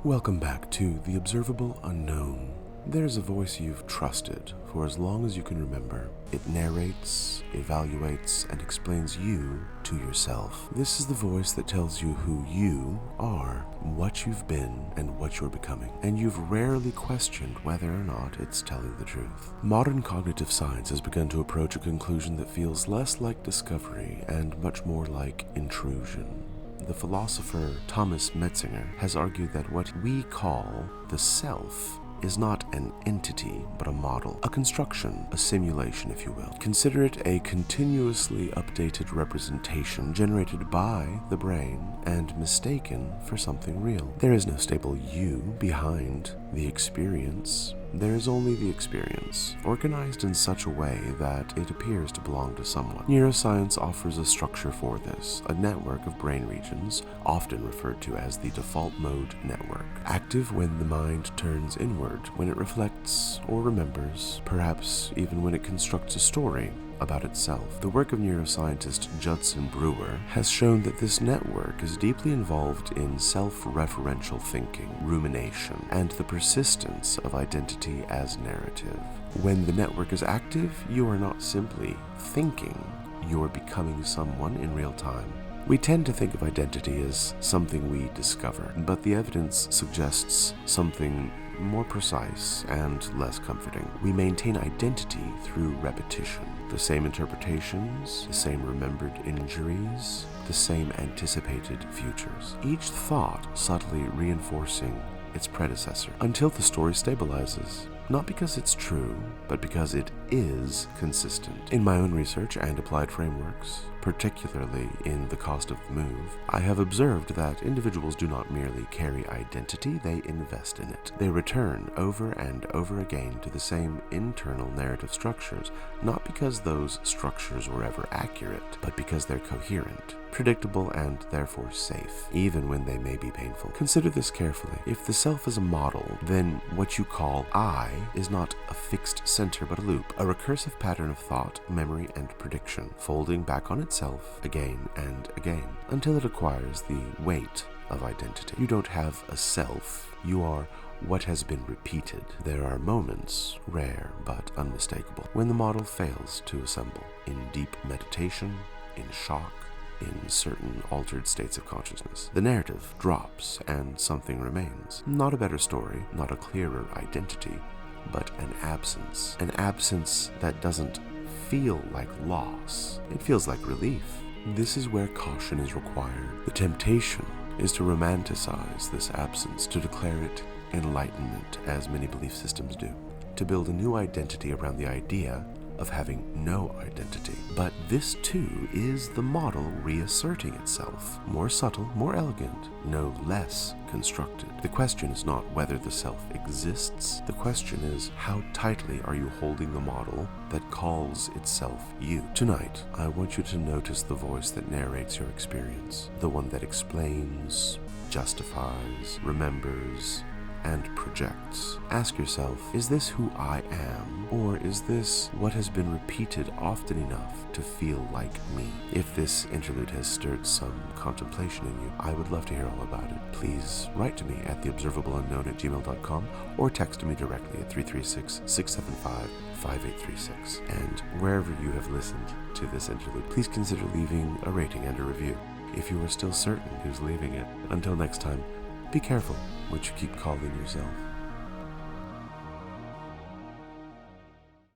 Welcome back to the Observable Unknown. There's a voice you've trusted for as long as you can remember. It narrates, evaluates, and explains you to yourself. This is the voice that tells you who you are, what you've been, and what you're becoming. And you've rarely questioned whether or not it's telling the truth. Modern cognitive science has begun to approach a conclusion that feels less like discovery and much more like intrusion. The philosopher Thomas Metzinger has argued that what we call the self is not an entity, but a model, a construction, a simulation, if you will. Consider it a continuously updated representation generated by the brain and mistaken for something real. There is no stable you behind the experience. There is only the experience, organized in such a way that it appears to belong to someone. Neuroscience offers a structure for this, a network of brain regions, often referred to as the default mode network, active when the mind turns inward, when it reflects or remembers, perhaps even when it constructs a story about itself. The work of neuroscientist Judson Brewer has shown that this network is deeply involved in self-referential thinking, rumination, and the persistence of identity as narrative. When the network is active, you are not simply thinking, you are becoming someone in real time. We tend to think of identity as something we discover, but the evidence suggests something more precise and less comforting. We maintain identity through repetition. The same interpretations, the same remembered injuries, the same anticipated futures. Each thought subtly reinforcing its predecessor until the story stabilizes. Not because it's true, but because it is consistent. In my own research and applied frameworks, particularly in The Cost of the Move, I have observed that individuals do not merely carry identity, they invest in it. They return over and over again to the same internal narrative structures, not because those structures were ever accurate, but because they're coherent, predictable, and therefore safe, even when they may be painful. Consider this carefully. If the self is a model, then what you call I is not a fixed center but a loop, a recursive pattern of thought, memory, and prediction, folding back on itself again and again, until it acquires the weight of identity. You don't have a self, you are what has been repeated. There are moments, rare but unmistakable, when the model fails to assemble, in deep meditation, in shock, in certain altered states of consciousness. The narrative drops and something remains. Not a better story, not a clearer identity, but an absence that doesn't feel like loss. It feels like relief. This is where caution is required. The temptation is to romanticize this absence, to declare it enlightenment, as many belief systems do, to build a new identity around the idea of having no identity. But this too is the model reasserting itself, more subtle, more elegant, no less constructed. The question is not whether the self exists. The question is, how tightly are you holding the model that calls itself you? Tonight, I want you to notice the voice that narrates your experience, the one that explains, justifies, remembers, and projects. Ask yourself, is this who I am, or is this what has been repeated often enough to feel like me? If this interlude has stirred some contemplation in you, I would love to hear all about it. Please write to me at theobservableunknown@gmail.com or text me directly at 336-675-5836. And wherever you have listened to this interlude, please consider leaving a rating and a review if you are still certain who's leaving it. Until next time, be careful what you keep calling yourself.